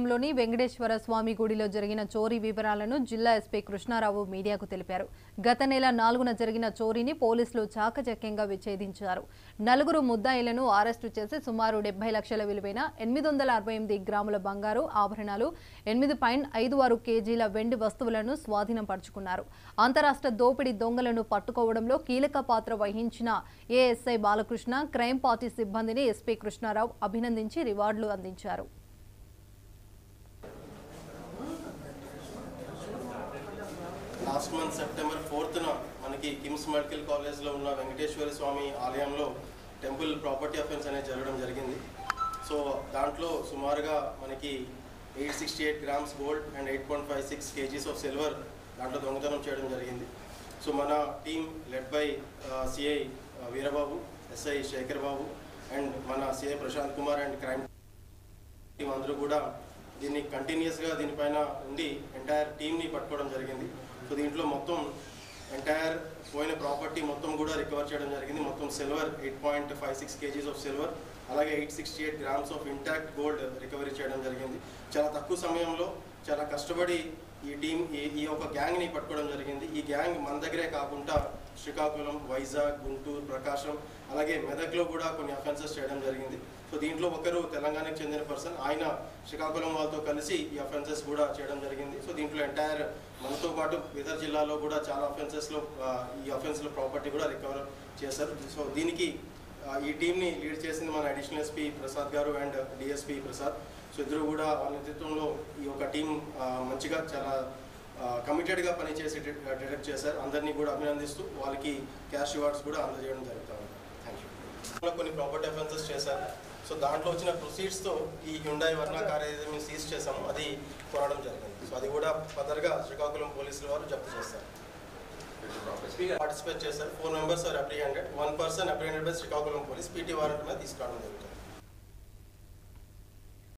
లోని వెంకటేశ్వర స్వామి గుడిలో జరిగిన చోరీ వివరాలను జిల్లా ఎస్పీ కృష్ణారావు మీడియాకు తెలిపారు. గత నెల 4న జరిగిన చోరీని పోలీసులు చాకచక్యంగా విచ్ఛేదించారు. 4 ముద్దాయిలను అరెస్టు చేసి సుమారు 70 లక్షల విలువైన 868 గ్రాముల బంగారు ఆభరణాలు, 8.56 కేజీల వెండి వస్తువులను స్వాధీనం పరుచుకున్నారు. అంతరాష్ట్ర దోపిడీ దొంగలను పట్టుకోవడంలో కీలక పాత్ర వహించిన ఏఎస్ఐ బాలకృష్ణ, క్రైమ్ పార్టీ సిబ్బందిని ఎస్పీ కృష్ణారావు అభినందించి రివార్డులు అందించారు. లాస్ట్ మంత్ సెప్టెంబర్ 4న మనకి కిమ్స్ మెడికల్ కాలేజ్లో ఉన్న వెంకటేశ్వర స్వామి ఆలయంలో టెంపుల్ ప్రాపర్టీ అఫెన్స్ అనేది జరగడం జరిగింది. సో దాంట్లో సుమారుగా మనకి 868 grams gold and 8.56 kgs of silver దాంట్లో దొంగతనం చేయడం జరిగింది. సో మన team led by CI Veerababu, SI Shekhar Babu and మన CI Prashanth Kumar and crime team అందరూ కూడా దీన్ని కంటిన్యూస్గా దీనిపైన ఉండి ఎంటైర్ టీమ్ని పట్టుకోవడం జరిగింది. సో దీంట్లో మొత్తం ఎంటైర్ పోయిన ప్రాపర్టీ మొత్తం కూడా రికవర్ చేయడం జరిగింది. మొత్తం సిల్వర్ 8.56 కేజీస్ ఆఫ్ సిల్వర్, అలాగే 868 grams of intact gold recovery చేయడం జరిగింది. చాలా తక్కువ సమయంలో చాలా కష్టపడి ఈ టీం ఈ ఒక గ్యాంగ్ని పట్టుకోవడం జరిగింది. ఈ గ్యాంగ్ మన దగ్గరే కాకుండా శ్రీకాకుళం, వైజాగ్, గుంటూరు, ప్రకాశం అలాగే మెదక్లో కూడా కొన్ని అఫెన్సెస్ చేయడం జరిగింది. సో దీంట్లో ఒకరు తెలంగాణకు చెందిన పర్సన్, ఆయన శ్రీకాకుళం వాళ్ళతో కలిసి ఈ అఫెన్సెస్ కూడా చేయడం జరిగింది. సో దీంట్లో ఎంటైర్ మనతో పాటు ఇతర జిల్లాలో కూడా చాలా అఫెన్సెస్లో ఈ అఫెన్స్లో ప్రాపర్టీ కూడా రికవర్ చేశారు. సో దీనికి ఈ టీంని లీడ్ చేసింది మన అడిషనల్ ఎస్పీ ప్రసాద్ గారు అండ్ డిఎస్పీ ప్రసాద్. సో ఇద్దరు కూడా వాళ్ళ నేతృత్వంలో ఈ యొక్క టీం మంచిగా చాలా కమిటెడ్గా పనిచేసి డిటెక్ట్ చేశారు. అందరినీ కూడా అభినందిస్తూ వాళ్ళకి క్యాష్ రివార్డ్స్ కూడా అందజేయడం జరుగుతుంది. Thank you. కొన్ని ప్రాపర్టీ అఫెన్సెస్ చేశారు. సో దాంట్లో వచ్చిన ప్రొసీడ్స్తో ఈ హ్యుండాయ్ వర్నా కార్ ఏదైతే మేము సీజ్ చేసామో అది కొనడం జరిగింది. సో అది కూడా ఫర్దర్గా శ్రీకాకుళం పోలీసుల వారు జప్తు చేస్తారు. పార్టిసిపేట్ చేశారు. 4 members are apprehended. 1 person apprehended by Srikakulam police PT warrant మీద తీసుకురావడం జరుగుతుంది.